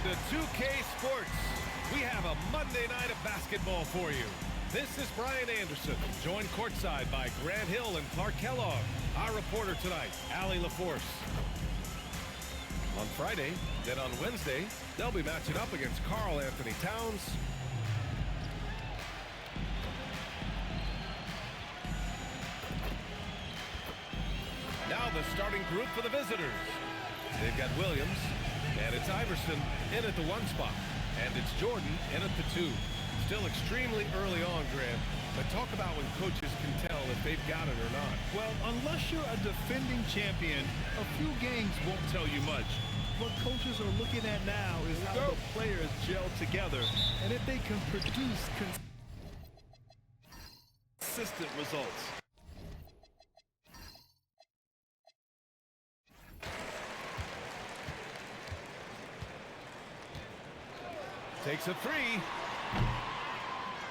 to 2K Sports. We have a Monday night of basketball for you. This is Brian Anderson, joined courtside by Grant Hill and Clark Kellogg. Our reporter tonight, Allie LaForce. On Friday, then on Wednesday, they'll be matching up against Karl Anthony Towns. Now the starting group for the visitors. They've got Williams, and it's Iverson in at the 1 spot. And it's Jordan in at the 2. Still extremely early on, Grant. But talk about when coaches can tell if they've got it or not. Well, unless you're a defending champion, a few games won't tell you much. What coaches are looking at now is how the players gel together, and if they can produce consistent results. Takes a 3.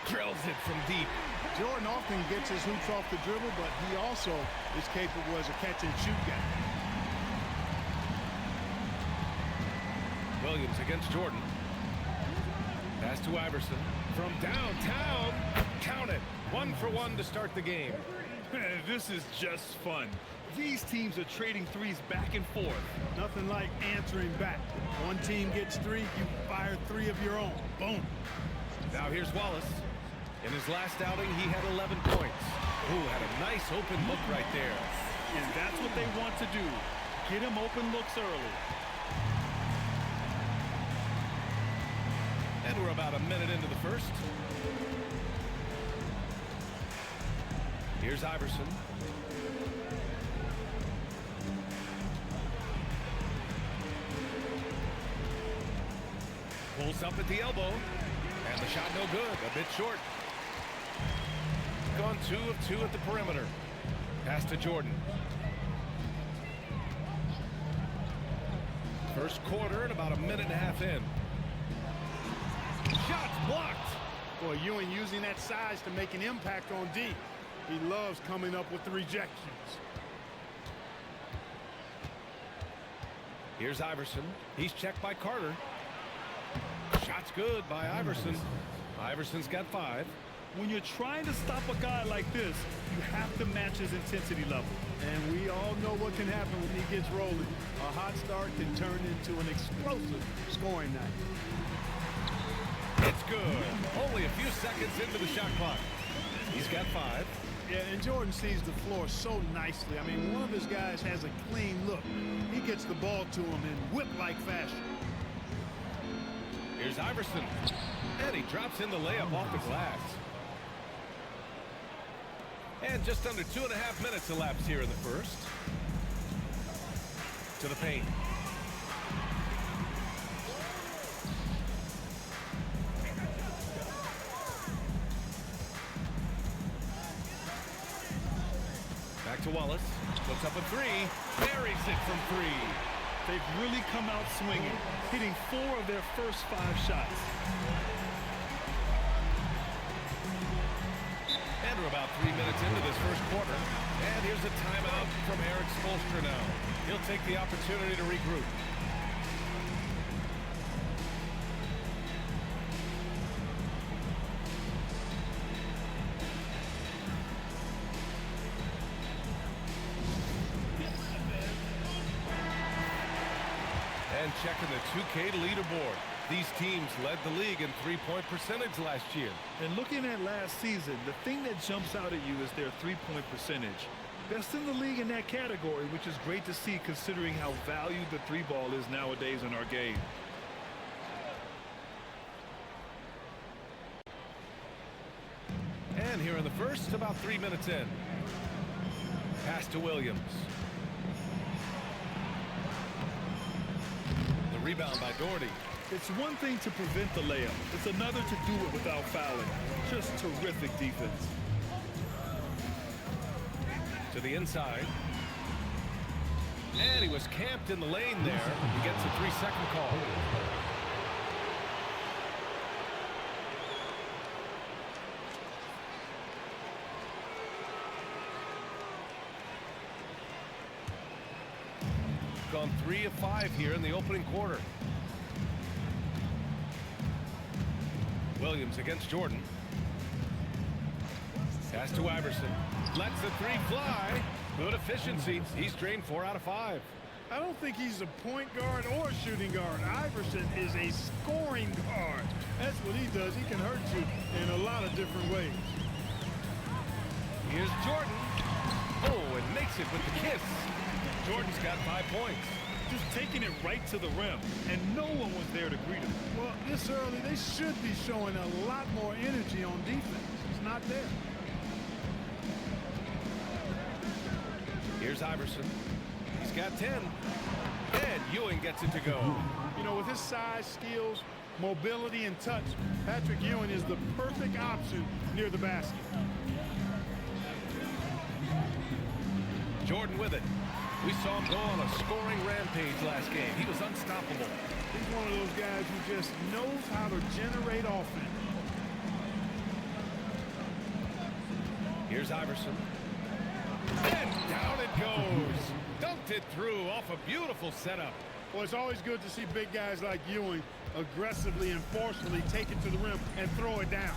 Drills it from deep. Jordan often gets his hoops off the dribble, but he also is capable as a catch-and-shoot guy. Williams against Jordan. Pass to Iverson. From downtown. Count it. 1 for 1 to start the game. This is just fun. These teams are trading threes back and forth. Nothing like answering back. One team gets 3, you fire 3 of your own. Boom. Now here's Wallace. In his last outing, he had 11 points. Ooh, had a nice open look right there. And that's what they want to do. Get him open looks early. And we're about a minute into the first. Here's Iverson. Pulls up at the elbow. And the shot no good. A bit short. Gone 2 of 2 at the perimeter. Pass to Jordan. First quarter and about a minute and a half in. Shots blocked. Boy, Ewing using that size to make an impact on D. He loves coming up with the rejections. Here's Iverson. He's checked by Carter. Shot's good by Iverson. Iverson's got 5. When you're trying to stop a guy like this, you have to match his intensity level. And we all know what can happen when he gets rolling. A hot start can turn into an explosive scoring night. It's good. Only a few seconds into the shot clock. He's got 5. Yeah, and Jordan sees the floor so nicely. I mean, one of his guys has a clean look. He gets the ball to him in whip-like fashion. Here's Iverson. And he drops in the layup off the glass. And just under 2.5 minutes elapsed here in the first. To the paint. Back to Wallace. Puts up a 3. Buries it from 3. They've really come out swinging, hitting 4 of their first 5 shots. And we're about 3 minutes into this first quarter. And here's a timeout from Eric Spoelstra now. He'll take the opportunity to regroup. And checking the 2K leaderboard. These teams led the league in three-point percentage last year. And looking at last season, the thing that jumps out at you is their three-point percentage. Best in the league in that category, which is great to see considering how valued the 3-ball is nowadays in our game. And here in the first, about 3 minutes in. Pass to Williams. Rebound by Doherty. It's one thing to prevent the layup. It's another to do it without fouling. Just terrific defense. To the inside. And he was camped in the lane there. He gets a 3-second call. Gone 3 of 5 here in the opening quarter. Williams against Jordan. Pass to Iverson. Lets the three fly. Good efficiency. He's drained 4 out of 5. I don't think he's a point guard or a shooting guard. Iverson is a scoring guard. That's what he does. He can hurt you in a lot of different ways. Here's Jordan. Oh, and makes it with the kiss. Jordan's got 5 points. Just taking it right to the rim, and no one was there to greet him. Well, this early, they should be showing a lot more energy on defense. It's not there. Here's Iverson. He's got 10. And Ewing gets it to go. You know, with his size, skills, mobility, and touch, Patrick Ewing is the perfect option near the basket. Jordan with it. We saw him go on a scoring rampage last game. He was unstoppable. He's one of those guys who just knows how to generate offense. Here's Iverson. And down it goes. Dunked it through off a beautiful setup. Well, it's always good to see big guys like Ewing aggressively and forcefully take it to the rim and throw it down.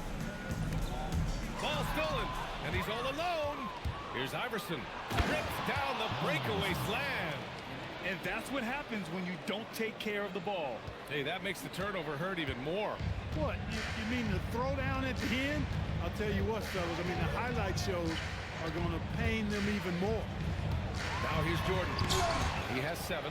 Ball stolen, and he's all alone. Here's Iverson. Rips down the breakaway slam. And that's what happens when you don't take care of the ball. Hey, that makes the turnover hurt even more. What, you mean the throw down at the end? I'll tell you what, fellas, I mean, the highlight shows are going to pain them even more. Now here's Jordan. He has 7.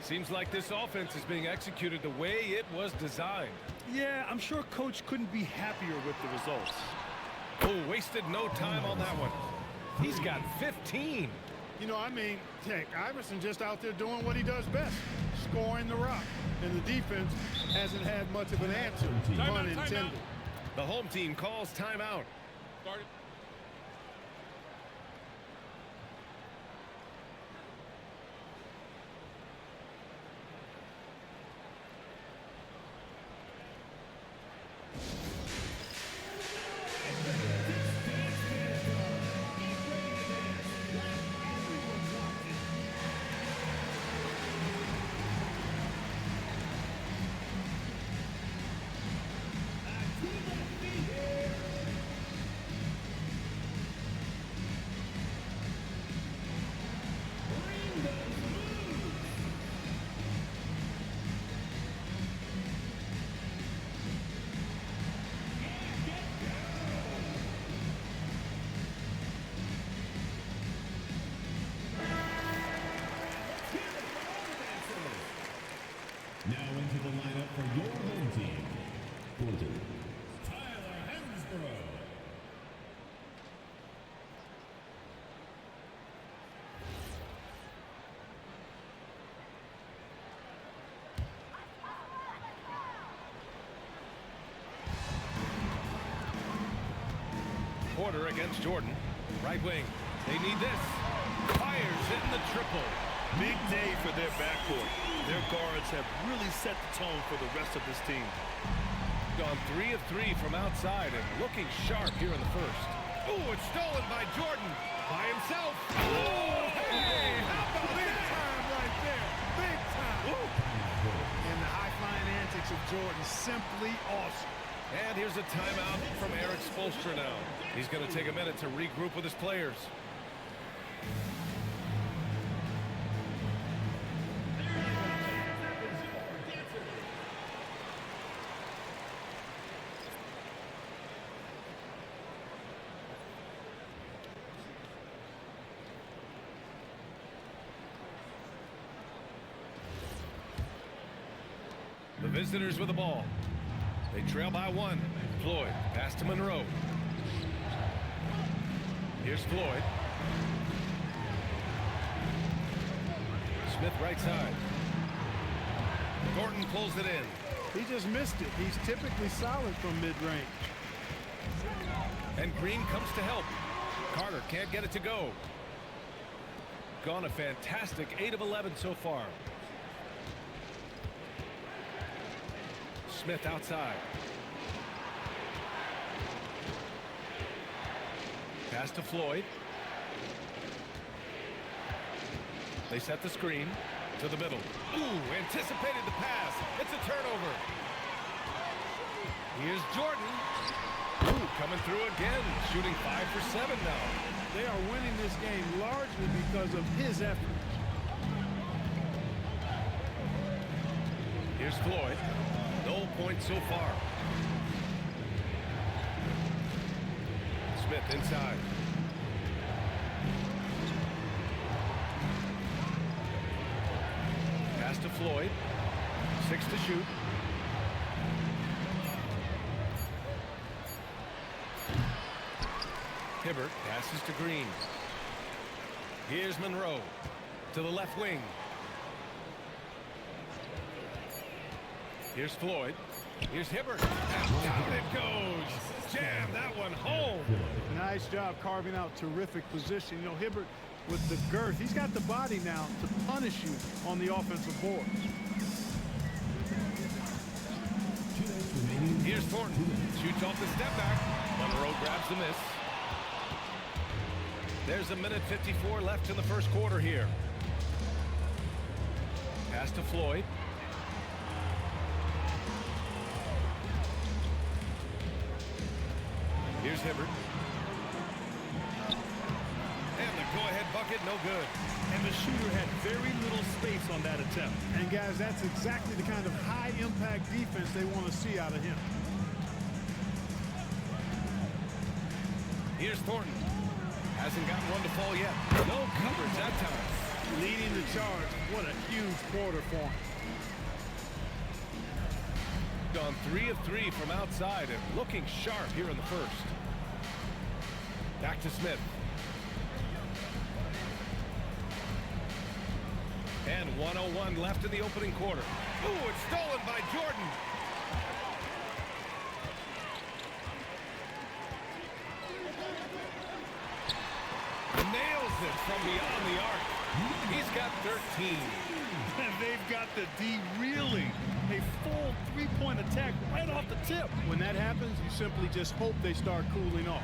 Seems like this offense is being executed the way it was designed. Yeah, I'm sure Coach couldn't be happier with the results. Oh, wasted no time on that one. He's got 15. You know, I mean, heck, Iverson just out there doing what he does best, scoring the rock. And the defense hasn't had much of an answer, pun intended. The home team calls timeout. Now into the lineup for your home team. Porter, Tyler Hansborough. Porter against Jordan. Right wing. They need this. Fires in the triple. Big day for their backcourt. Their guards have really set the tone for the rest of this team. Gone 3 of 3 from outside and looking sharp here in the first. Oh, it's stolen by Jordan by himself. Oh, hey, how about Big that? time right there. Big time. And the high-flying antics of Jordan, simply awesome. And here's a timeout from Eric Spoelstra now. He's going to take a minute to regroup with his players. The visitors with the ball. They trail by 1. Floyd, pass to Monroe. Here's Floyd. Smith right side. Thornton pulls it in. He just missed it. He's typically solid from mid-range. And Green comes to help. Carter can't get it to go. Gone a fantastic 8 of 11 so far. Smith outside. Pass to Floyd. They set the screen. To the middle. Ooh, anticipated the pass. It's a turnover. Here's Jordan. Ooh, coming through again. Shooting 5 for 7 now. They are winning this game largely because of his effort. Here's Floyd. No points so far. Smith inside. Pass to Floyd. 6 to shoot. Hibbert passes to Green. Here's Monroe to the left wing. Here's Floyd. Here's Hibbert. And down it goes. Jam that one home. Nice job carving out terrific position. You know, Hibbert with the girth, he's got the body now to punish you on the offensive board. Here's Thornton. Shoots off the step back. Monroe grabs the miss. There's a minute 54 left in the first quarter here. Pass to Floyd. Here's Hibbert. And the go-ahead bucket, no good. And the shooter had very little space on that attempt. And guys, that's exactly the kind of high-impact defense they want to see out of him. Here's Thornton. Hasn't gotten one to fall yet. No coverage that time. Leading the charge. What a huge quarter for him. Gone 3 of 3 from outside and looking sharp here in the first. Back to Smith. And 1:01 left in the opening quarter. Ooh, it's stolen by Jordan. Nails it from beyond the arc. He's got 13. And they've got the D reeling. A full three-point attack right off the tip. When that happens, you simply just hope they start cooling off.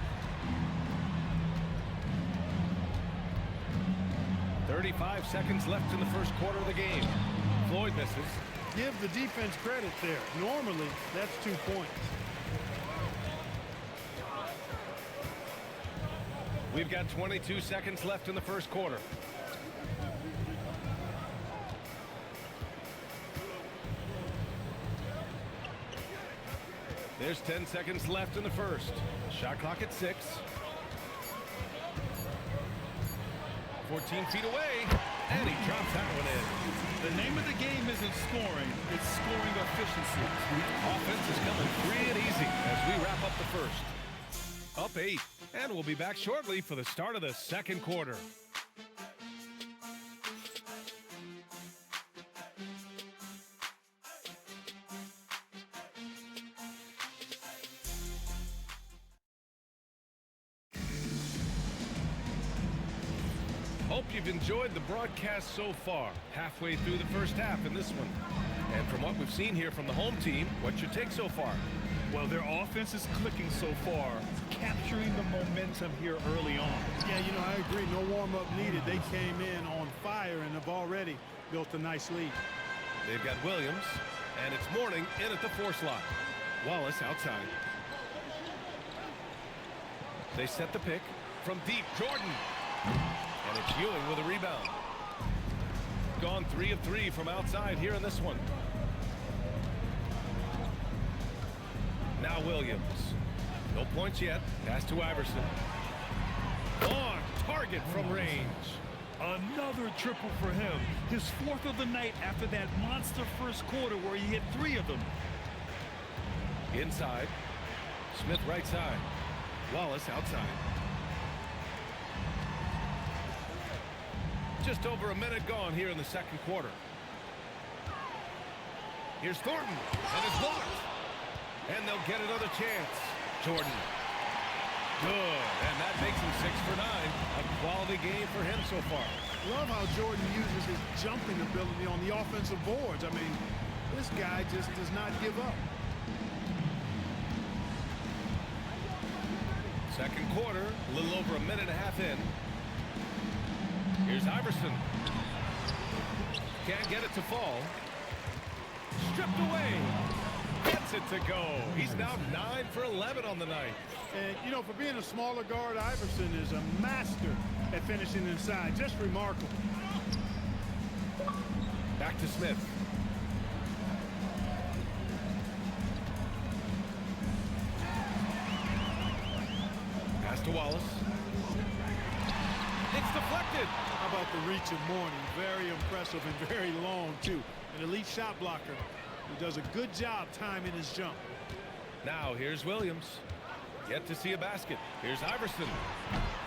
35 seconds left in the first quarter of the game. Floyd misses. Give the defense credit there. Normally, that's 2 points. We've got 22 seconds left in the first quarter. There's 10 seconds left in the first. Shot clock at 6. 14 feet away, and he drops that one in. The name of the game isn't scoring, it's scoring efficiency. Offense is coming free and easy as we wrap up the first. Up 8, and we'll be back shortly for the start of the second quarter. Hope you've enjoyed the broadcast so far. Halfway through the first half in this one. And from what we've seen here from the home team, what's your take so far? Well, their offense is clicking so far, capturing the momentum here early on. Yeah, you know, I agree. No warm-up needed. They came in on fire and have already built a nice lead. They've got Williams, and it's Mourning in at the 4 slot. Wallace outside. They set the pick from deep. Jordan. And it's Ewing with a rebound. Gone 3 of 3 from outside here in this one. Now Williams. No points yet. Pass to Iverson. On target from range. Another triple for him. His 4th of the night after that monster first quarter where he hit 3 of them. Inside. Smith right side. Wallace outside. Just over a minute gone here in the second quarter. Here's Thornton, and it's blocked. And they'll get another chance. Jordan. Good, and that makes him 6 for 9. A quality game for him so far. Love how Jordan uses his jumping ability on the offensive boards. I mean, this guy just does not give up. Second quarter, a little over a minute and a half in. Here's Iverson. Can't get it to fall. Stripped away. Gets it to go. He's now 9 for 11 on the night. And, you know, for being a smaller guard, Iverson is a master at finishing inside. Just remarkable. Back to Smith. Pass to Wallace. It's deflected. How about the reach of Mourning? Very impressive and very long, too. An elite shot blocker who does a good job timing his jump. Now here's Williams. Yet to see a basket. Here's Iverson.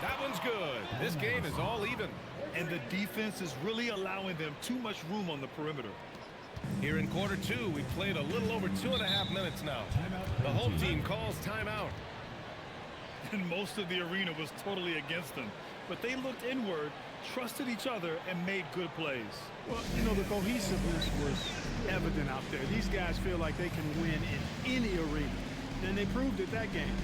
That one's good. This game is all even. And the defense is really allowing them too much room on the perimeter. Here in quarter 2, we played a little over 2.5 minutes now. The home team calls timeout. And most of the arena was totally against them. But they looked inward, trusted each other, and made good plays. Well, you know, the cohesiveness was evident out there. These guys feel like they can win in any arena. And they proved it that game.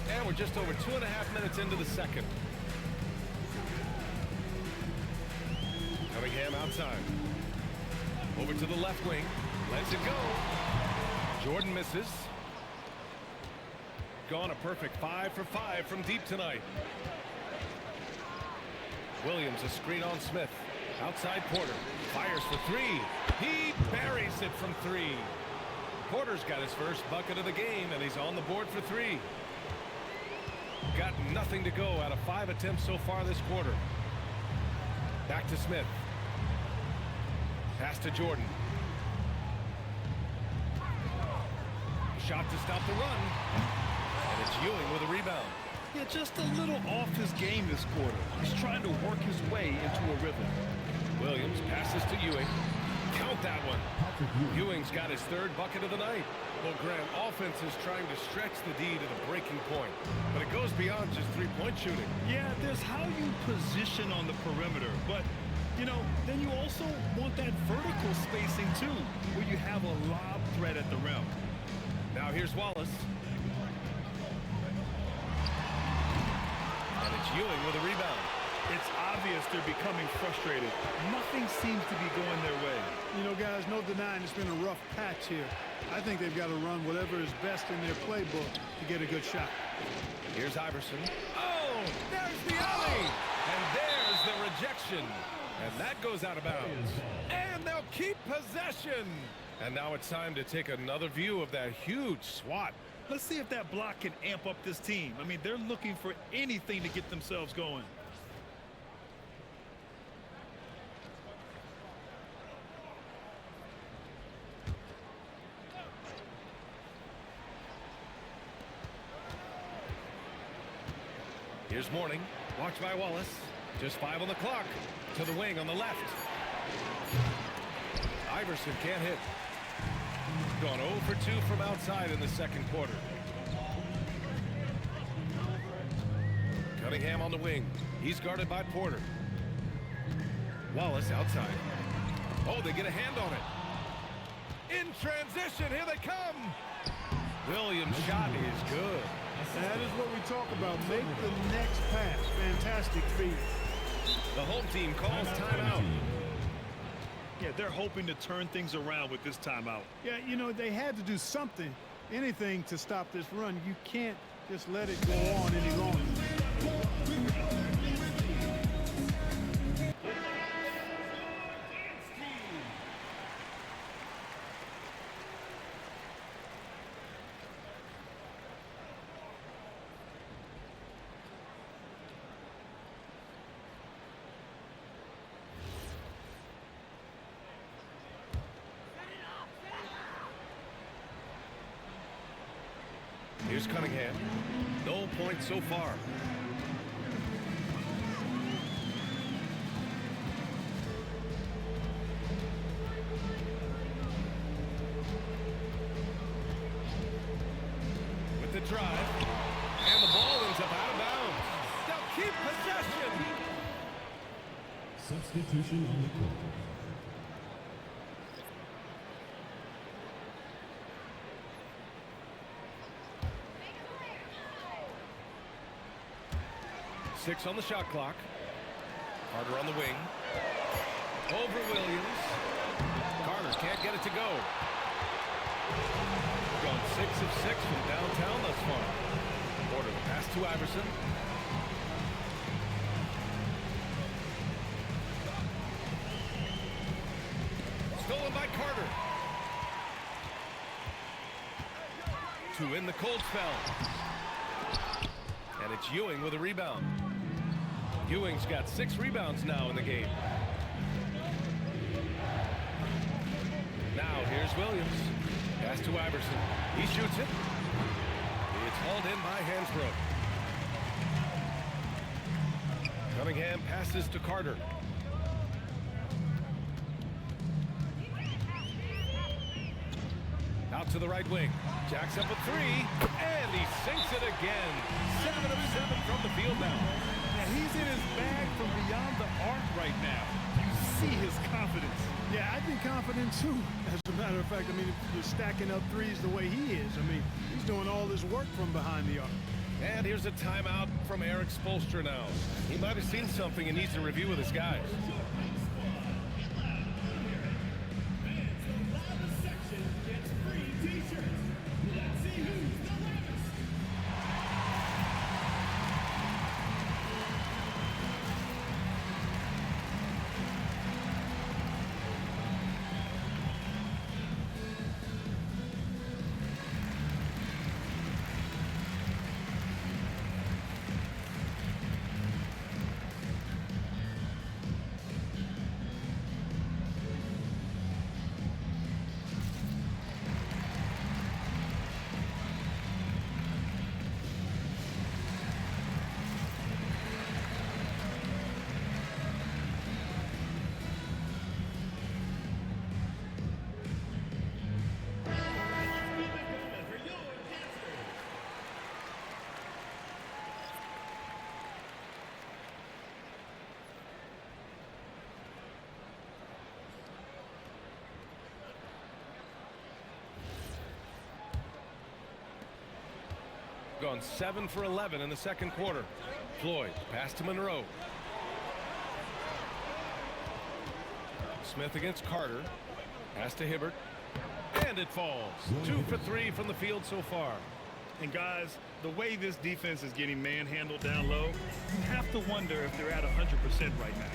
And we're just over 2.5 minutes into the second. Cunningham outside. Over to the left wing. Lets it go. Jordan misses. Gone a perfect 5 for 5 from deep tonight. Williams a screen on Smith. Outside Porter. Fires for 3. He buries it from 3. Porter's got his first bucket of the game, and he's on the board for 3. Got nothing to go out of 5 attempts so far this quarter. Back to Smith. Pass to Jordan. Shot to stop the run. And it's Ewing with a rebound. Yeah, just a little off his game this quarter. He's trying to work his way into a rhythm. Williams passes to Ewing. Count that one. Ewing's got his 3rd bucket of the night. Well, Grant, offense is trying to stretch the D to the breaking point, but it goes beyond just three-point shooting. Yeah, there's how you position on the perimeter, but, you know, then you also want that vertical spacing, too, where you have a lob threat at the rim. Now here's Wallace. And it's Ewing with a rebound. It's obvious they're becoming frustrated. Nothing seems to be going their way. You know, guys, no denying it's been a rough patch here. I think they've got to run whatever is best in their playbook to get a good shot. Here's Iverson. Oh, there's the alley. And there's the rejection. And that goes out of bounds. And they'll keep possession. And now it's time to take another view of that huge swat. Let's see if that block can amp up this team. I mean, they're looking for anything to get themselves going. Here's Mourning. Watched by Wallace. Just 5 on the clock. To the wing on the left. Iverson can't hit. Gone 0 for 2 from outside in the second quarter. Cunningham on the wing. He's guarded by Porter. Wallace outside. Oh, they get a hand on it. In transition, here they come. Williams' shot is good. That is what we talk about. Make the next pass. Fantastic feed. The home team calls timeout. Yeah, they're hoping to turn things around with this timeout. Yeah, you know, they had to do something, anything to stop this run. You can't just let it go on any longer. Here's Cunningham. No points so far. With the drive. And the ball ends up out of bounds. They'll keep possession. Substitution on the court. Six on the shot clock. Carter on the wing. Over Williams. Carter can't get it to go. Gone 6 of 6 from downtown thus far. Porter the pass to Iverson. Stolen by Carter. To end the cold spell. And it's Ewing with a rebound. Ewing's got 6 rebounds now in the game. Now here's Williams. Pass to Iverson. He shoots it. It's hauled in by Hansbrough. Cunningham passes to Carter. Out to the right wing. Jacks up a 3. And he sinks it again. 7 of 7 from the field now. Now he's in his bag from beyond the arc right now. You see his confidence. Yeah, I'd be confident too. As a matter of fact, I mean, if you're stacking up threes the way he is, I mean, he's doing all this work from behind the arc. And here's a timeout from Eric Spoelstra now. He might have seen something and needs to review with his guys. Gone 7 for 11 in the second quarter. Floyd, pass to Monroe. Smith against Carter. Pass to Hibbert. And it falls. 2 for 3 from the field so far. And guys, the way this defense is getting manhandled down low, you have to wonder if they're at 100% right now.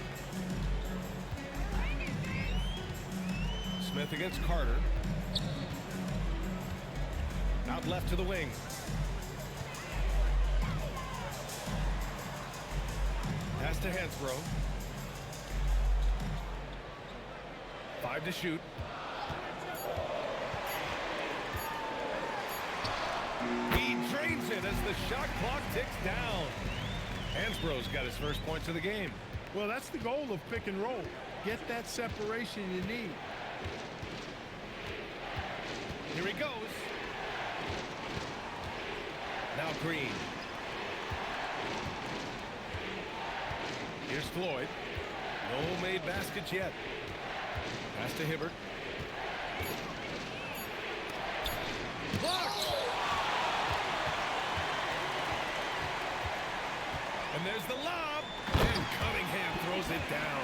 Smith against Carter. Out left to the wing. Pass to Hansbrough. 5 to shoot. He drains it as the shot clock ticks down. Hansbrough's got his first points of the game. Well, that's the goal of pick and roll. Get that separation you need. Here he goes. Now Green. Here's Floyd. No made baskets yet. Pass to Hibbert. Blocked! And there's the lob. And Cunningham throws it down.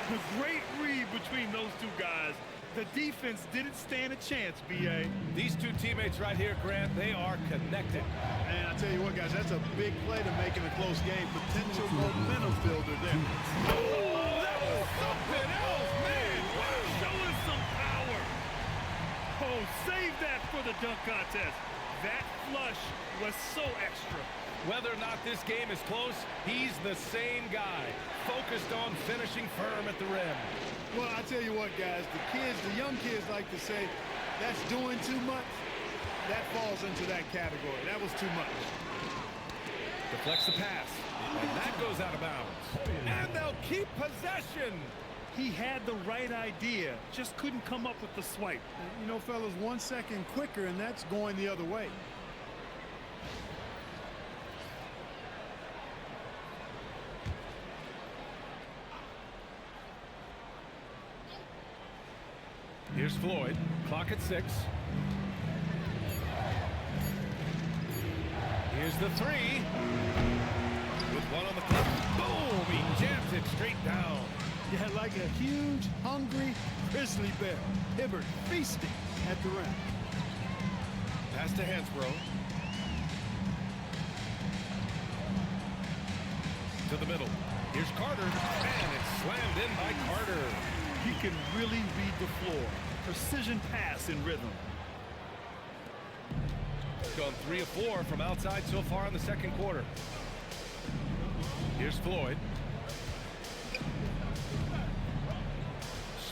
A great read between those two guys. The defense didn't stand a chance, B.A. These two teammates right here, Grant, they are connected. And I tell you what, guys, that's a big play to make in a close game. Potential momentum builder there. Oh, that was something else, man. Wow. Showing some power. Oh, save that for the dunk contest. That flush was so extra. Whether or not this game is close, he's the same guy, focused on finishing firm at the rim. Well, I tell you what, guys, the young kids like to say, that's doing too much. that falls into that category. That was too much. Deflects the pass. And that goes out of bounds. And they'll keep possession. He had the right idea, just couldn't come up with the swipe. You know, fellas, 1 second quicker, and that's going the other way. Here's Floyd. Clock at 6. Here's the 3. With one on the clock. Boom! He jams it straight down. Yeah, like a huge, hungry grizzly bear. Hibbert feasting at the rim. Pass to Hansbrough. To the middle. Here's Carter. And it's slammed in by Carter. He can really read the floor. Precision pass in rhythm. Gone 3 of 4 from outside so far in the second quarter. Here's Floyd.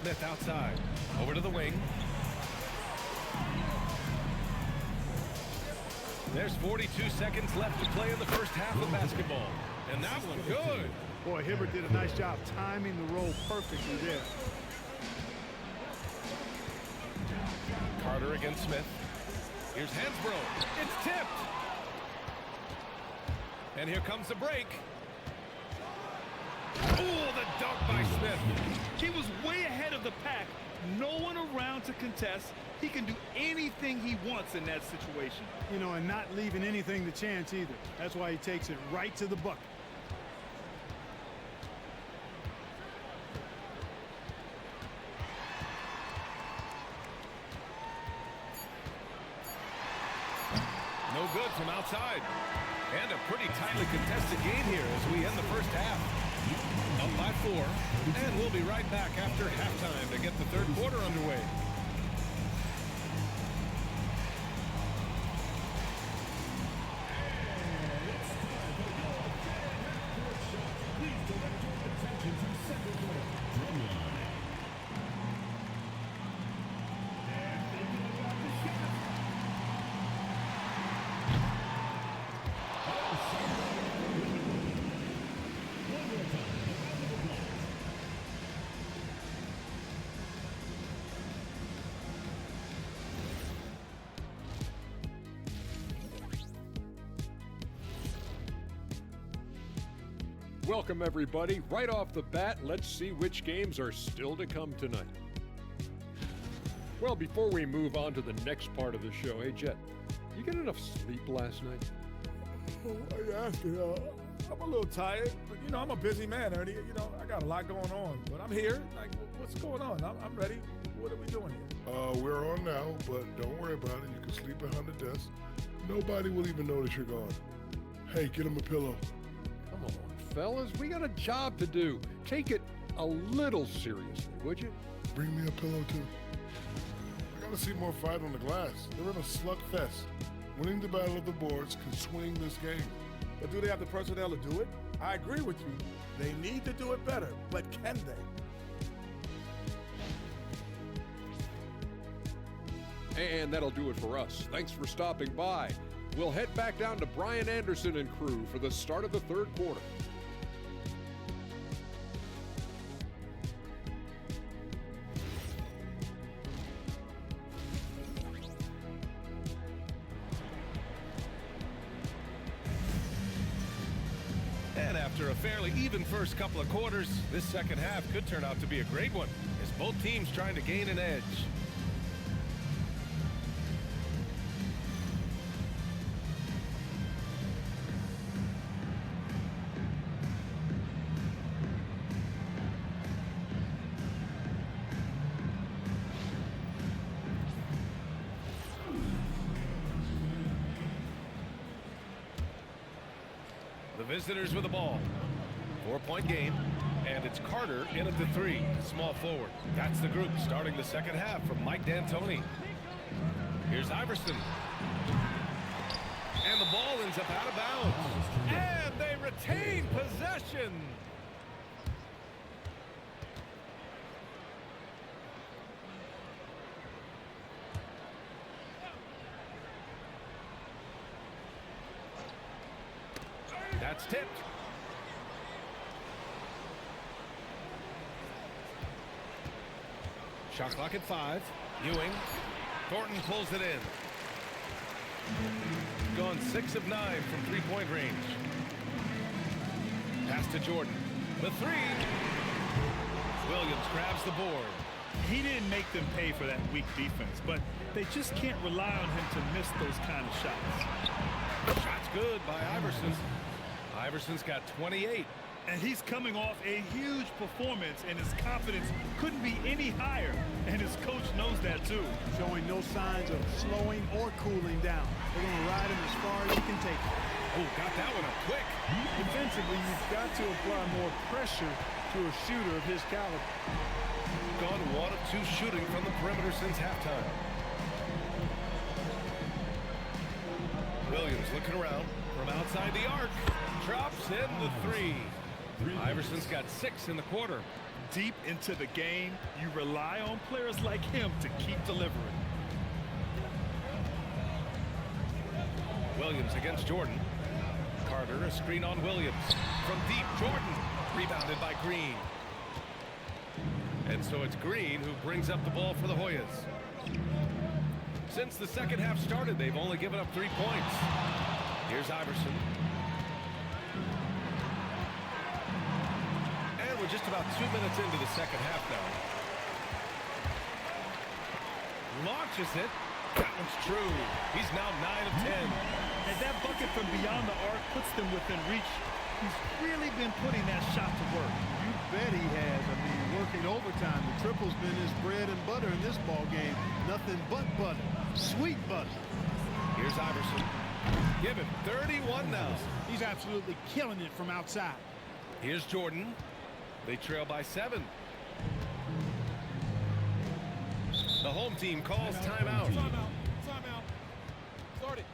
Smith outside. Over to the wing. There's 42 seconds left to play in the first half of basketball. And that one good. Boy, Hibbert did a nice job timing the roll perfectly there. Carter against Smith. Here's Hansbrough. It's tipped. And here comes the break. Oh, the dunk by Smith. He was way ahead of the pack. No one around to contest. He can do anything he wants in that situation. You know, and not leaving anything to chance either. That's why he takes it right to the bucket. No good from outside. And a pretty tightly contested game here as we end the first half. Up by 4. And we'll be right back after halftime to get the third quarter underway. Welcome, everybody. Right off the bat, let's see which games are still to come tonight. Well, before we move on to the next part of the show, hey, Jet, you get enough sleep last night? I'm a little tired, but, you know, I'm a busy man, Ernie. You know, I got a lot going on, but I'm here. Like, what's going on? I'm ready. What are we doing here? We're on now, but don't worry about it. You can sleep behind the desk. Nobody will even notice you're gone. Hey, get him a pillow. Come on, fellas. We got a job to do. Take it a little seriously, would you? Bring me a pillow, too. I gotta see more fight on the glass. They're in a slugfest. Winning the battle of the boards can swing this game. But do they have the personnel to do it? I agree with you. They need to do it better, but can they? And that'll do it for us. Thanks for stopping by. We'll head back down to Brian Anderson and crew for the start of the third quarter. And after a fairly even first couple of quarters, this second half could turn out to be a great one as both teams trying to gain an edge. The visitors with the ball. 4-point game, and it's Carter in at the 3, small forward. That's the group starting the second half from Mike D'Antoni. Here's Iverson. And the ball ends up out of bounds. And they retain possession. That's tipped. Shot clock at 5. Ewing. Thornton pulls it in. Gone 6 of 9 from three-point range. Pass to Jordan. The 3. Williams grabs the board. He didn't make them pay for that weak defense, but they just can't rely on him to miss those kind of shots. Shot's good by Iverson. Iverson's got 28. And he's coming off a huge performance, and his confidence couldn't be any higher. And his coach knows that, too. Showing no signs of slowing or cooling down. They're going to ride him as far as he can take it. Oh, got that one up quick. Defensively, you've got to apply more pressure to a shooter of his caliber. Gone 1 of 2 shooting from the perimeter since halftime. Williams looking around from outside the arc. Drops in the 3. Iverson's got 6 in the quarter. Deep into the game, you rely on players like him to keep delivering. Williams against Jordan. Carter, a screen on Williams. From deep, Jordan. Rebounded by Green. And so it's Green who brings up the ball for the Hoyas. Since the second half started, they've only given up 3 points. Here's Iverson. And we're just about 2 minutes into the second half now. Launches it. That one's true. He's now 9 of 10. And that bucket from beyond the arc puts them within reach. He's really been putting that shot to work. You bet he has. I mean, working overtime. The triple's been his bread and butter in this ball game. Nothing but butter. Sweet butter. Here's Iverson. Give him 31 now. He's absolutely killing it from outside. Here's Jordan. They trail by 7. The home team calls timeout. Timeout. Start it.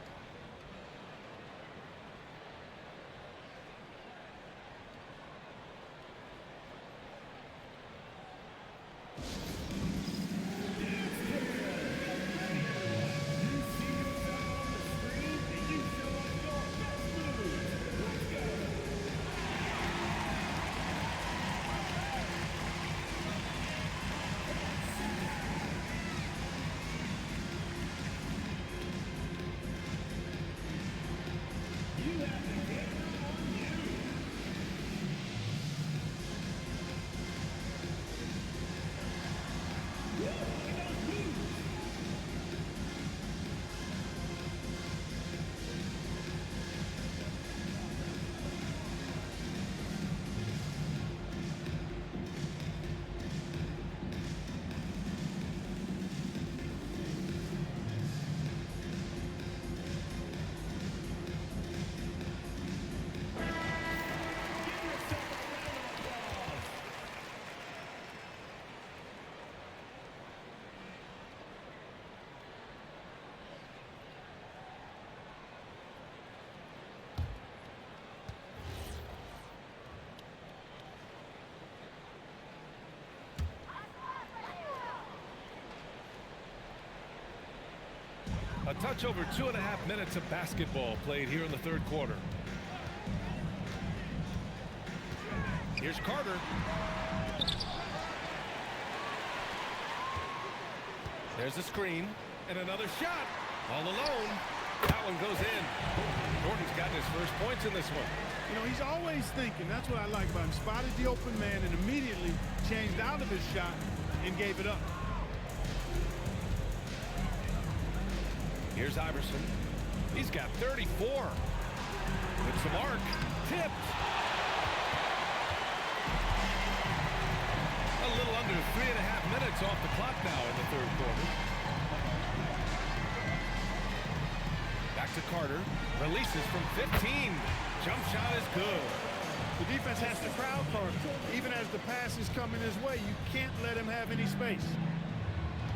A touch over 2.5 minutes of basketball played here in the third quarter. Here's Carter. There's a screen and another shot. All alone. That one goes in. Jordan's gotten his first points in this one. You know, he's always thinking. That's what I like about him. Spotted the open man and immediately changed out of his shot and gave it up. Here's Iverson. He's got 34. It's the mark. Tipped. A little under 3.5 minutes off the clock now in the third quarter. Back to Carter. Releases from 15. Jump shot is good. The defense has to crowd Carter. Even as the pass is coming his way, you can't let him have any space.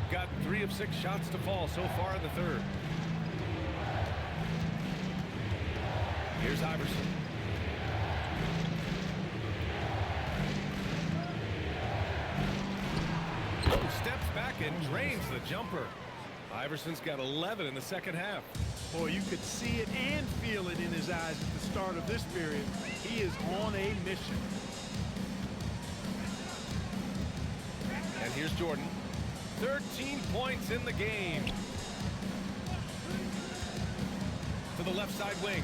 Got 3 of 6 shots to fall so far in the third. Here's Iverson. Steps back and drains the jumper. Iverson's got 11 in the second half. Boy, you could see it and feel it in his eyes at the start of this period. He is on a mission. And here's Jordan. 13 points in the game. To the left side wing.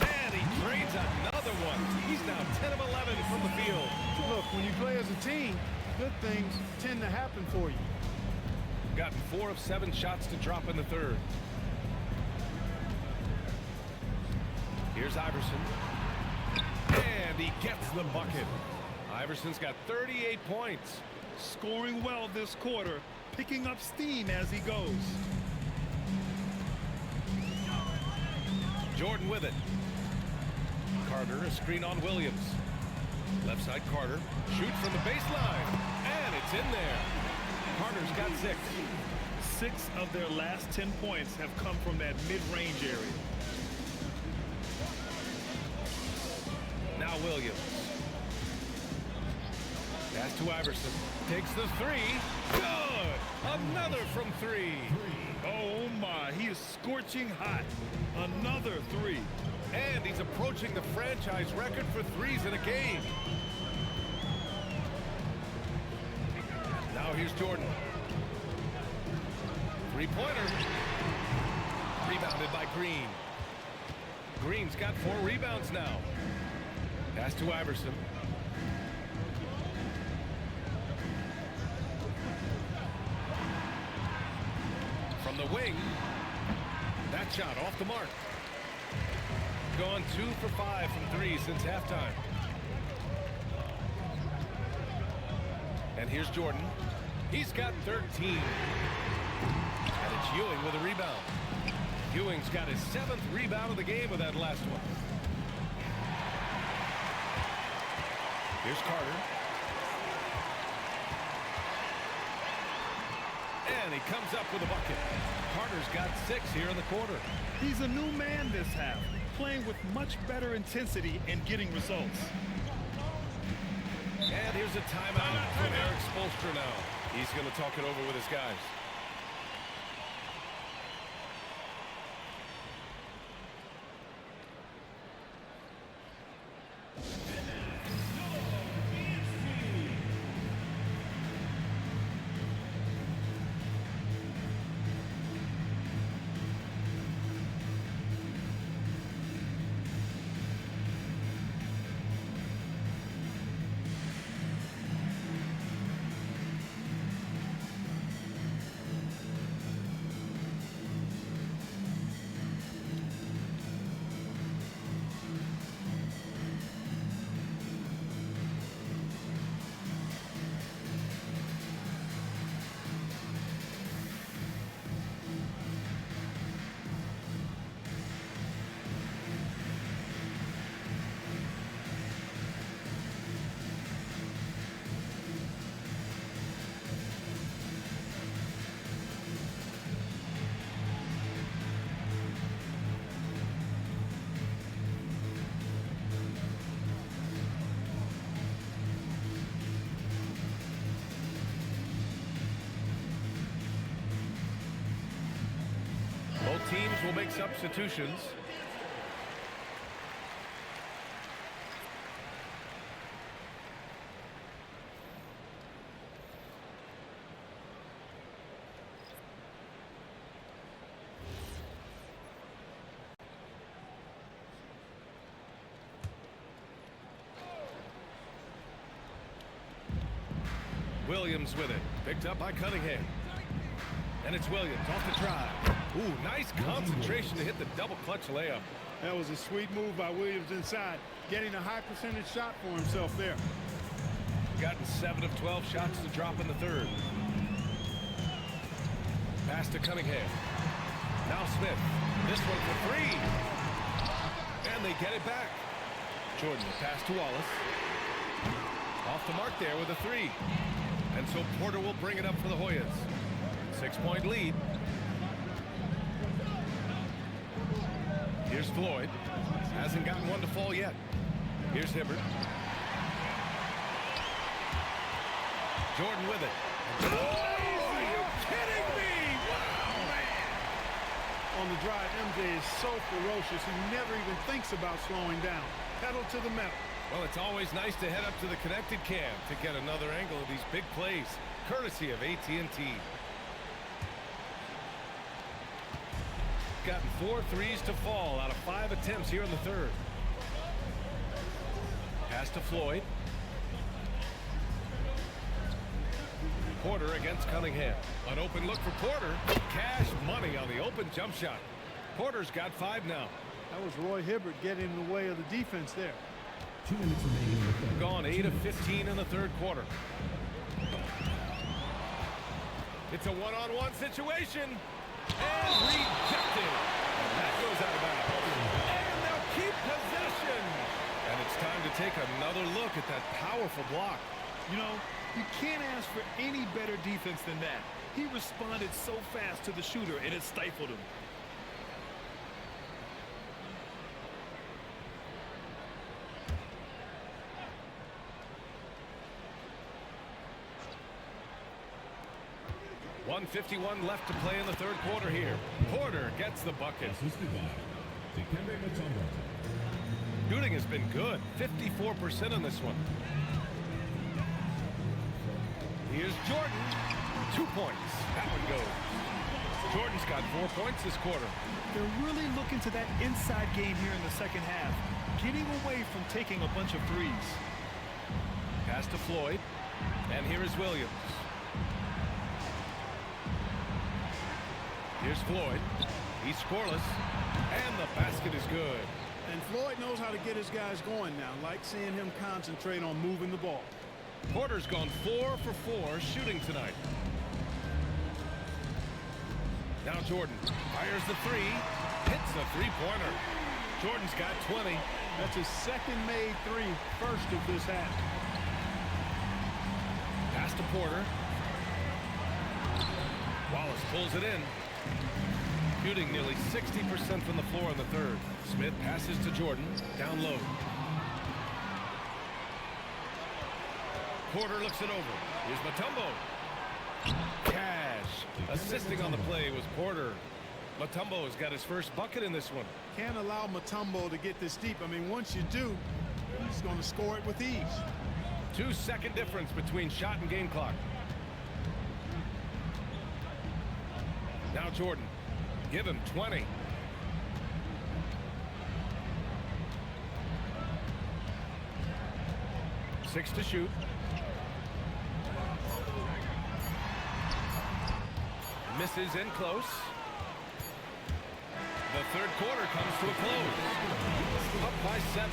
And he trades another one. He's now 10 of 11 from the field. Look, when you play as a team, good things tend to happen for you. Gotten 4 of 7 shots to drop in the third. Here's Iverson. And he gets the bucket. Iverson's got 38 points. Scoring well this quarter, picking up steam as he goes. Jordan with it. Carter, a screen on Williams. Left side Carter. Shoots from the baseline. And it's in there. Carter's got 6. 6 of their last 10 points have come from that mid-range area. Now Williams. Pass to Iverson. Takes the 3. Good! Another from 3. Oh my, he is scorching hot. Another 3. And he's approaching the franchise record for 3s in a game. Now here's Jordan. 3-pointer. Rebounded by Green. Green's got 4 rebounds now. Pass to Iverson. From the wing. That shot off the mark. Gone 2 for 5 from 3 since halftime. And here's Jordan. He's got 13. And it's Ewing with a rebound. Ewing's got his 7th rebound of the game with that last one. Here's Carter. And he comes up with a bucket. Carter's got 6 here in the quarter. He's a new man this half, playing with much better intensity and getting results. And here's a timeout from Eric Spoelstra now. He's going to talk it over with his guys. Both teams will make substitutions. Williams with it. Picked up by Cunningham. And it's Williams off the drive. Ooh, nice concentration to hit the double clutch layup. That was a sweet move by Williams inside, getting a high percentage shot for himself there. Gotten 7 of 12 shots to drop in the third. Pass to Cunningham. Now Smith. This one for 3. And they get it back. Jordan, the pass to Wallace. Off the mark there with a 3. And so Porter will bring it up for the Hoyas. 6-point lead. Here's Floyd. Hasn't gotten one to fall yet. Here's Hibbert. Jordan with it. Oh, are you kidding me? Wow, man. on the drive. MJ is so ferocious, he never even thinks about slowing down. Pedal to the metal. Well, it's always nice to head up to the connected cam to get another angle of these big plays, courtesy of AT&T. Gotten 4 threes to fall out of 5 attempts here in the third. Pass to Floyd. Porter against Cunningham. An open look for Porter. Cash money on the open jump shot. Porter's got 5 now. That was Roy Hibbert getting in the way of the defense there. 2 minutes remaining in the third. Gone 8 of 15 in the third quarter. It's a one-on-one situation. And rejected. And that goes out of bounds. And they'll keep possession. And it's time to take another look at that powerful block. You know, you can't ask for any better defense than that. He responded so fast to the shooter, and it stifled him. .151 left to play in the third quarter here. Porter gets the bucket. Assisted by Dikembe Mutombo. Shooting has been good. 54% on this one. Here's Jordan. 2 points. That one goes. Jordan's got 4 points this quarter. They're really looking to that inside game here in the second half, getting away from taking a bunch of threes. Pass to Floyd. And here is Williams. Here's Floyd. He's scoreless. And the basket is good. And Floyd knows how to get his guys going now. Like seeing him concentrate on moving the ball. Porter's gone 4 for 4 shooting tonight. Now Jordan fires the 3. Hits the three-pointer. Jordan's got 20. That's his second made 3, first of this half. Pass to Porter. Wallace pulls it in. Shooting nearly 60% from the floor in the third. Smith passes to Jordan. Down low. Porter looks it over. Here's Mutombo. Cash. Assisting on the play was Porter. Mutombo has got his first bucket in this one. Can't allow Mutombo to get this deep. I mean, once you do, he's going to score it with ease. 2-second difference between shot and game clock. Now Jordan. Give him 20. Six to shoot. Misses in close. The third quarter comes to a close. Up by 7.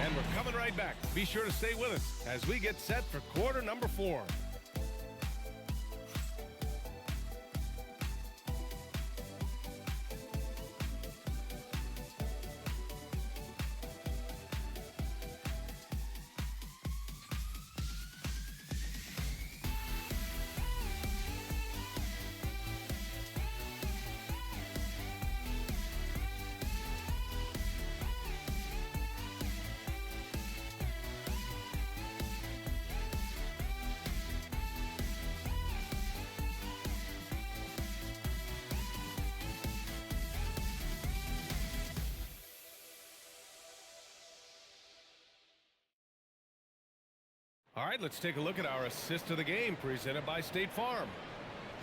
And we're coming right back. Be sure to stay with us as we get set for quarter number 4. All right, let's take a look at our assist of the game presented by State Farm.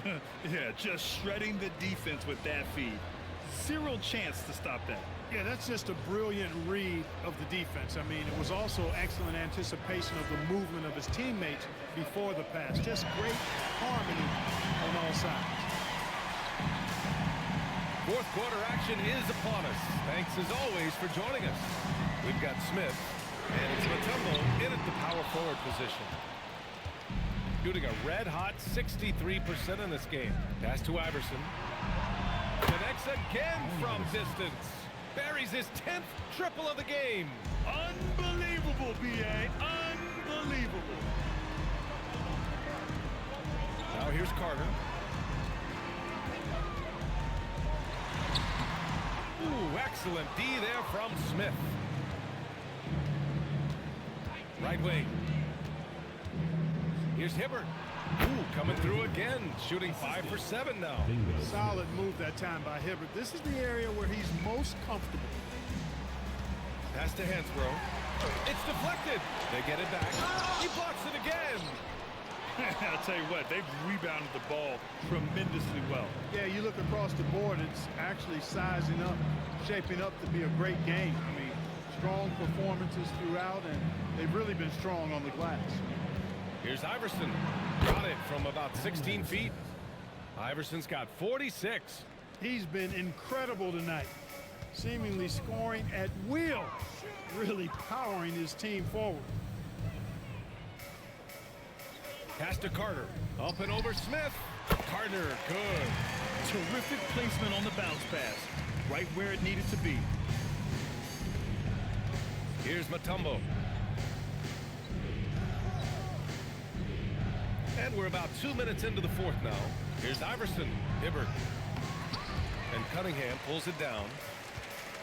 Yeah, just shredding the defense with that feed. Zero chance to stop that. Yeah, that's just a brilliant read of the defense. I mean, it was also excellent anticipation of the movement of his teammates before the pass. Just great harmony on all sides. Fourth quarter action is upon us. Thanks as always for joining us. We've got Smith. And it's Mutombo in at the power forward position. Shooting a red-hot 63% in this game. Pass to Iverson. Connects again from distance. Buries his 10th triple of the game. Unbelievable, B.A. Unbelievable. Now here's Carter. Ooh, excellent D there from Smith. Right wing. Here's Hibbert. Ooh, coming through again, shooting 5 for 7 now. Solid move that time by Hibbert. This is the area where he's most comfortable. Pass to Hansbrough. It's deflected. They get it back. He blocks it again. I'll tell you what, they've rebounded the ball tremendously well. Yeah, you look across the board, it's actually sizing up, shaping up to be a great game. I mean, strong performances throughout, and they've really been strong on the glass. Here's Iverson. Got it from about 16 feet. Iverson's got 46. He's been incredible tonight, seemingly scoring at will, really powering his team forward. Pass to Carter. Up and over Smith. Carter, good. Terrific placement on the bounce pass, right where it needed to be. Here's Mutombo. And we're about 2 minutes into the fourth now. Here's Iverson. Hibbert. And Cunningham pulls it down.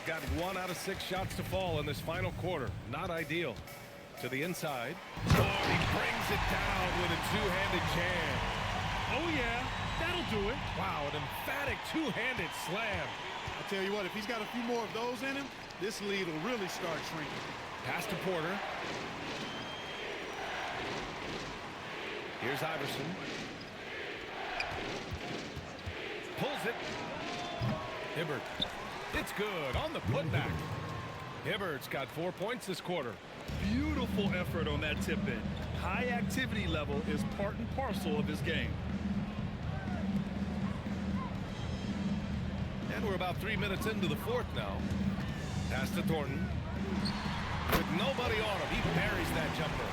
Got 1 out of 6 shots to fall in this final quarter. Not ideal. To the inside. Oh, he brings it down with a two-handed jam. Oh, yeah, that'll do it. Wow, an emphatic two-handed slam. I tell you what, if he's got a few more of those in him, this lead will really start shrinking. Pass to Porter. Here's Iverson. Pulls it. Hibbert. It's good on the putback. Hibbert's got 4 points this quarter. Beautiful effort on that tip in. High activity level is part and parcel of his game. And we're about 3 minutes into the fourth now. Pass to Thornton. With nobody on him, he buries that jumper.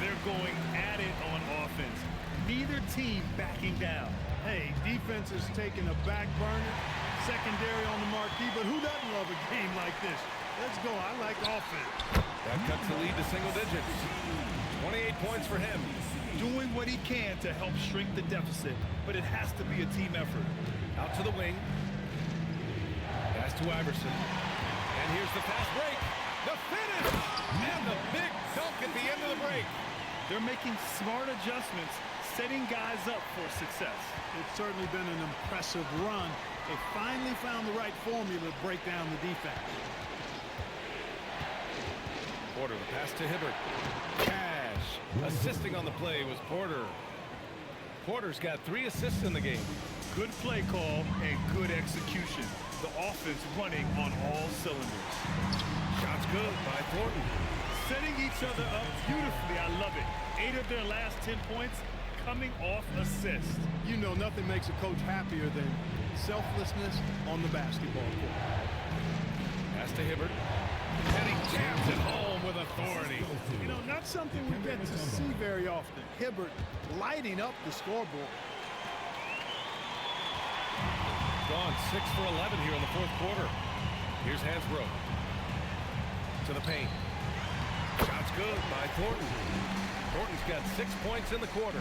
They're going at it on offense. Neither team backing down. Hey, defense is taking a back burner, secondary on the marquee, but who doesn't love a game like this? Let's go. I like offense. That cuts the lead to single digits. 28 points for him. Doing what he can to help shrink the deficit, but it has to be a team effort. Out to the wing. Pass to Iverson. And here's the fast break. The finish! And the big dunk at the end of the break. They're making smart adjustments, setting guys up for success. It's certainly been an impressive run. They finally found the right formula to break down the defense. Porter, the pass to Hibbert. Cash. Assisting on the play was Porter. Porter's got 3 assists in the game. Good play call and good execution. The offense running on all cylinders. Shots good by Thornton. Setting each other up beautifully. I love it. 8 of their last 10 points coming off assists. You know, nothing makes a coach happier than selflessness on the basketball court. Pass to Hibbert. And he jams it home with authority. You know, not something we get to see very often. Hibbert lighting up the scoreboard. Gone 6 for 11 here in the fourth quarter. Here's Hansbrough. To the paint. Shots good by Thornton. Thornton's got 6 points in the quarter.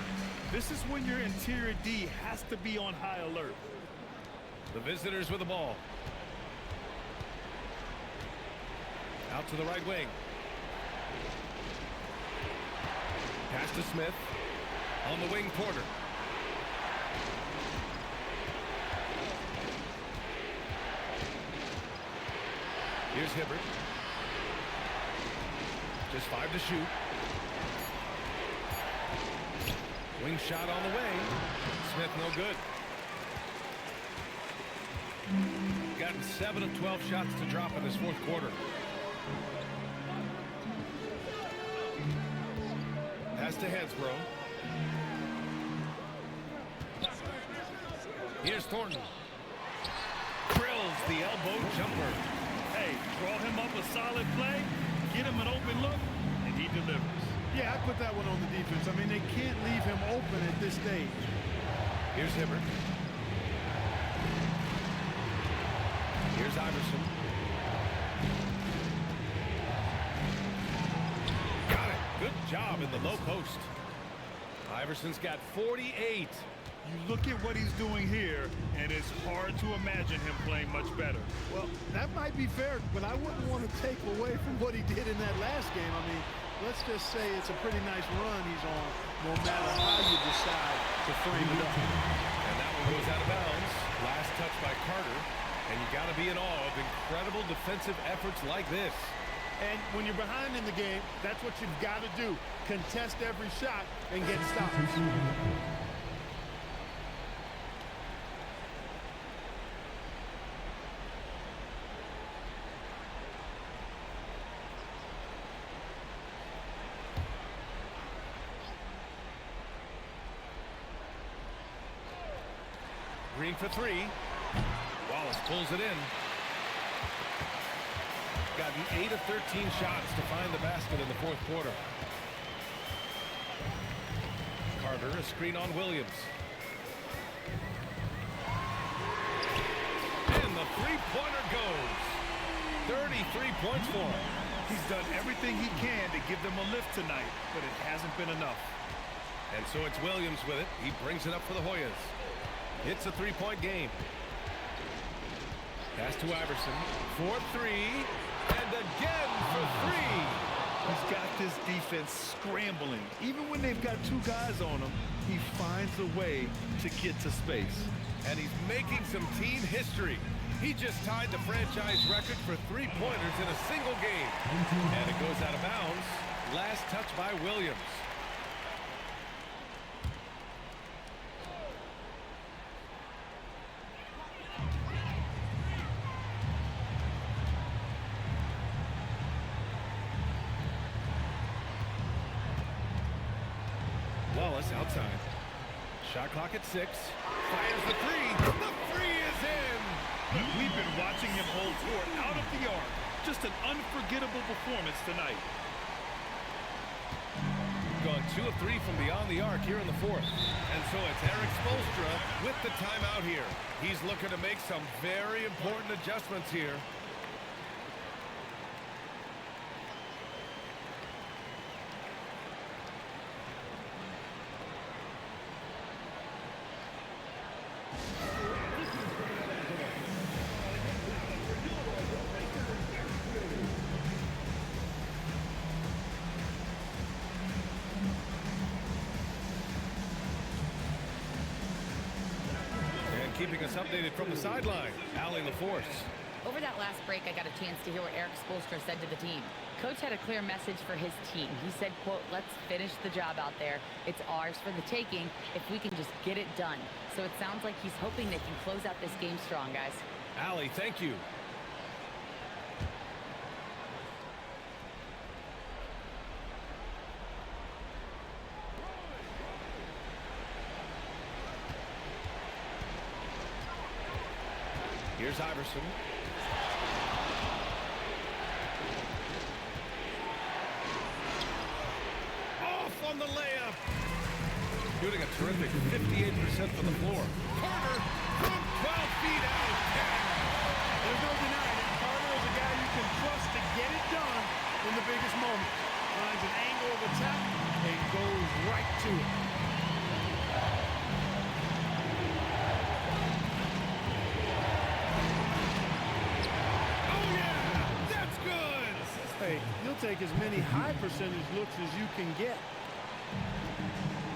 This is when your interior D has to be on high alert. The visitors with the ball. Out to the right wing. Pass to Smith. On the wing, Porter. Here's Hibbert. Just 5 to shoot. Wing shot on the way. Smith no good. Gotten 7 of 12 shots to drop in this fourth quarter. Pass to Hansbrough. Here's Thornton. Drills the elbow jumper. Hey, draw him up a solid play, get him an open look, and he delivers. Yeah, I put that one on the defense. I mean, they can't leave him open at this stage. Here's Hibbert. Here's Iverson. Got it. Good job in the low post. Iverson's got 48. You look at what he's doing here, and it's hard to imagine him playing much better. Well, that might be fair, but I wouldn't want to take away from what he did in that last game. I mean, let's just say it's a pretty nice run he's on no matter how you decide to frame it up. And that one goes out of bounds. Last touch by Carter. And you got to be in awe of incredible defensive efforts like this. And when you're behind in the game, that's what you've got to do. Contest every shot and get stops. Green for three. Wallace pulls it in. Gotten 8 of 13 shots to find the basket in the fourth quarter. Carter, a screen on Williams. And the three-pointer goes. 33 points for him. He's done everything he can to give them a lift tonight, but it hasn't been enough. And so it's Williams with it. He brings it up for the Hoyas. It's a three-point game. Pass to Iverson. 4-3. And again for three. He's got this defense scrambling. Even when they've got two guys on him, he finds a way to get to space. And he's making some team history. He just tied the franchise record for three-pointers in a single game. And it goes out of bounds. Last touch by Williams. Wallace outside. Shot clock at 6. Fires the three. The three is in. We've been watching him hold court out of the arc. Just an unforgettable performance tonight. Gone 2 of 3 from beyond the arc here in the fourth. And so it's Eric Spoelstra with the timeout here. He's looking to make some very important adjustments here. Keeping us updated from the sideline, Allie LaForce. Over that last break, I got a chance to hear what Eric Spoelstra said to the team. Coach had a clear message for his team. He said, quote, "Let's finish the job out there. It's ours for the taking if we can just get it done." So it sounds like he's hoping they can close out this game strong, guys. Allie, thank you. Here's Iverson. Off on the layup. Shooting a terrific 58% from the floor. Carter from 12 feet out. There's no denying it. Carter is a guy you can trust to get it done in the biggest moment. Finds an angle of attack and goes right to it. Hey, you'll take as many high percentage looks as you can get.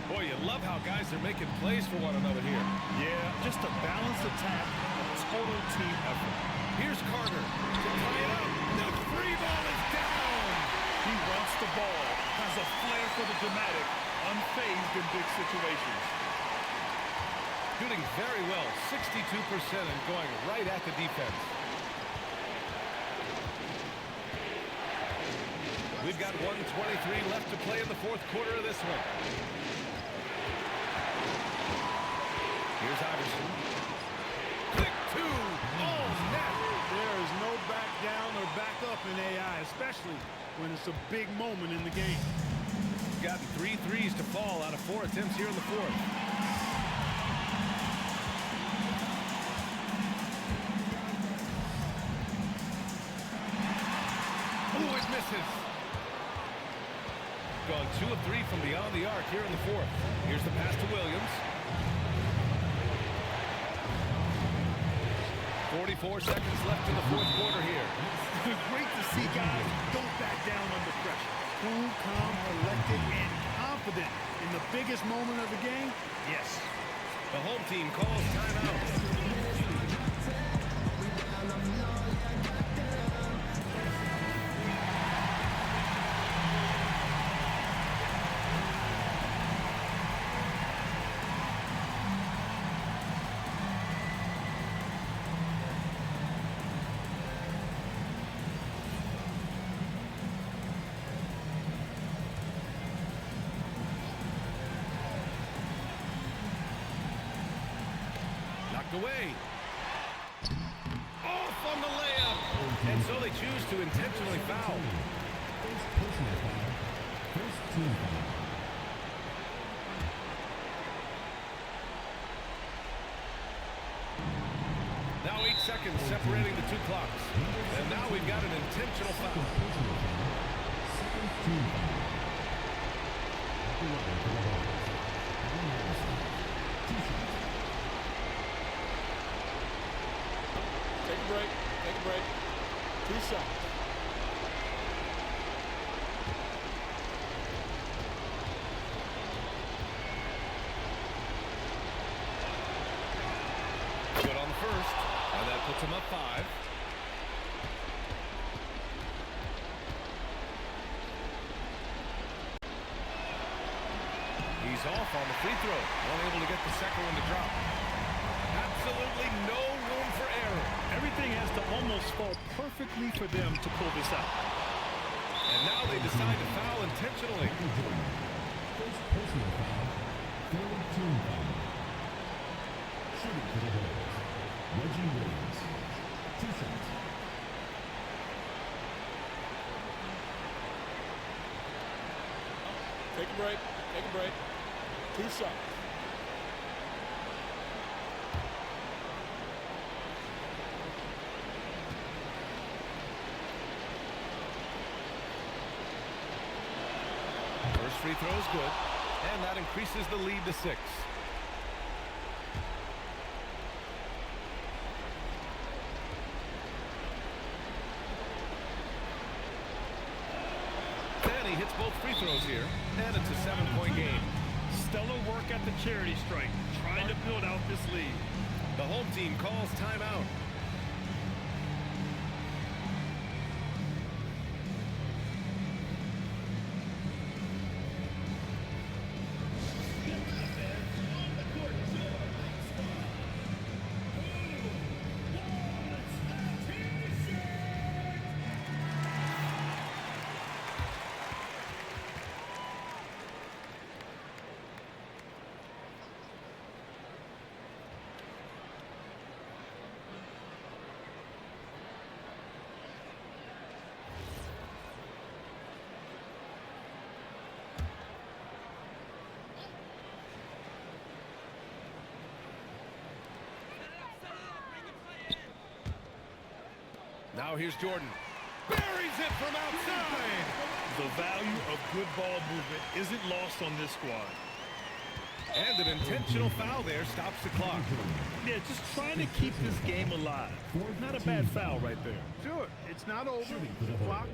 Boy, you love how guys are making plays for one another here. Yeah, just a balanced attack, a total team effort. Here's Carter to tie it up. The three ball is down. He wants the ball, has a flair for the dramatic, unfazed in big situations. Shooting very well, 62% and going right at the defense. We've got 1:23 left to play in the fourth quarter of this one. Here's Iverson. Quick two. Oh, snap. There is no back down or back up in AI, especially when it's a big moment in the game. He's gotten 3 threes to fall out of 4 attempts here in the fourth. Oh, it misses. Gone 2 of 3 from beyond the arc here in the fourth. Here's the pass to Williams. 44 seconds left in the fourth quarter here. Great to see guys don't back down under pressure. Cool, calm, collected, and confident confident in the biggest moment of the game? Yes. The home team calls timeout. Away. Off on the layup. And so they choose to intentionally foul. First personal foul. First team foul. Now 8 seconds separating the two clocks. And now we've got an intentional foul. Second team foul. Take a break. Take a break. 2 shots. Good on the first. And that puts him up 5. He's off on the free throw. Unable to get the second one to drop. Absolutely no room for error. Everything has to almost fall perfectly for them to pull this out. And now they decide to foul intentionally. First personal foul. Third team foul. Shooting for the Bulls. Reggie Williams. 2 shots. Take a break. Take a break. 2 shots. First free throw is good, and that increases the lead to 6. And he hits both free throws here, and it's a 7-point game. Stellar work at the charity stripe, trying to build out this lead. The home team calls timeout. Now here's Jordan. Buries it from outside. The value of good ball movement isn't lost on this squad. And an intentional foul there stops the clock. Yeah, just trying to keep this game alive. Not a bad foul right there. Sure, it's not over. The clock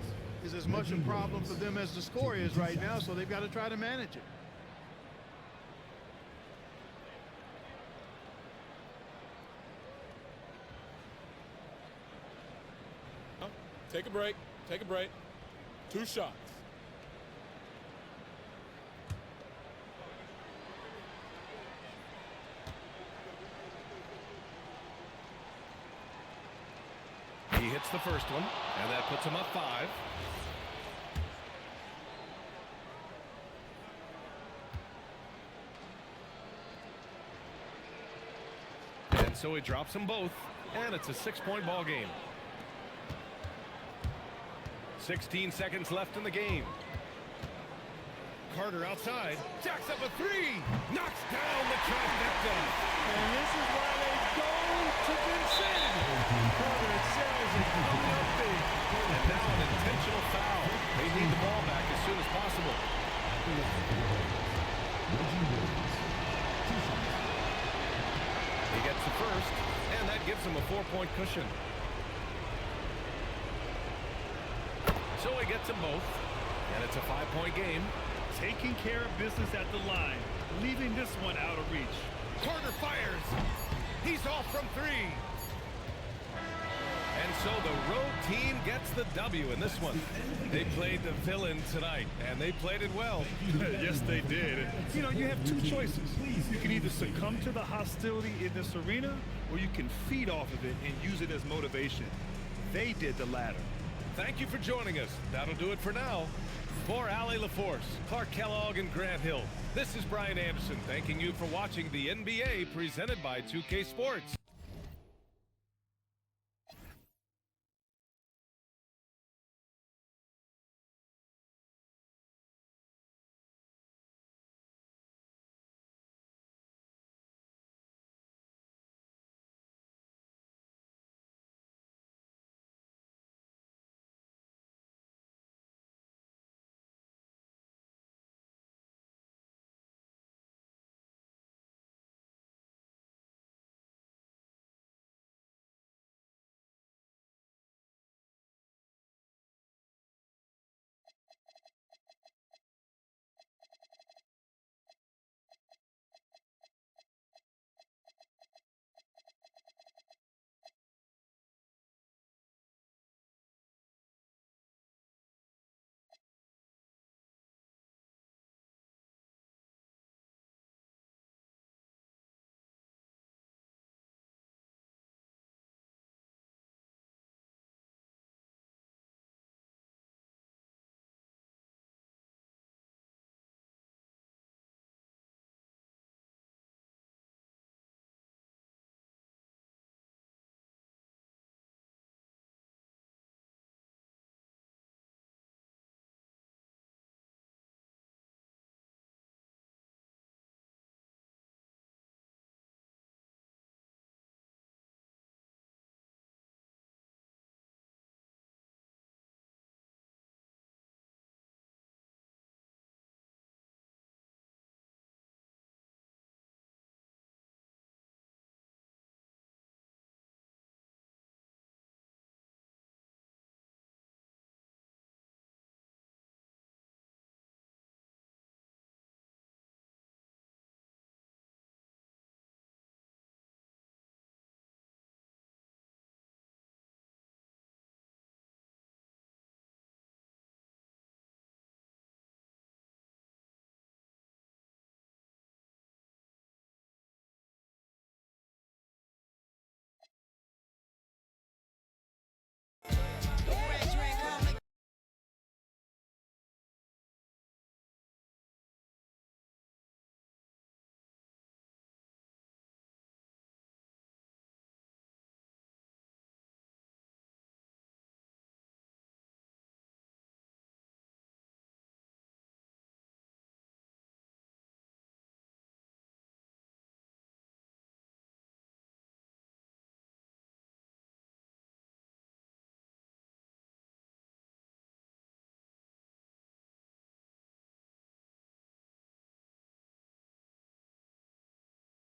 is as much a problem for them as the score is right now, so they've got to try to manage it. Take a break. Take a break. 2 shots. He hits the first one, and that puts him up 5. And so he drops them both, and it's a 6-point ball game. 16 seconds left in the game. Carter outside, jacks up a 3, knocks down the trifecta. And this is why they go to infinity. Carter excels at coming up big. And now an intentional foul. They need the ball back as soon as possible. He gets the first, and that gives him a 4-point cushion. So he gets them both, and it's a 5-point game. taking care of business at the line, leaving this one out of reach. Carter fires. He's off from three. And so the road team gets the W in this one. They played the villain tonight, and they played it well. Yes, they did. You know, you have two choices. You can either succumb to the hostility in this arena, or you can feed off of it and use it as motivation. They did the latter. Thank you for joining us. That'll do it for now. For Allie LaForce, Clark Kellogg, and Grant Hill, this is Brian Anderson thanking you for watching the NBA presented by 2K Sports.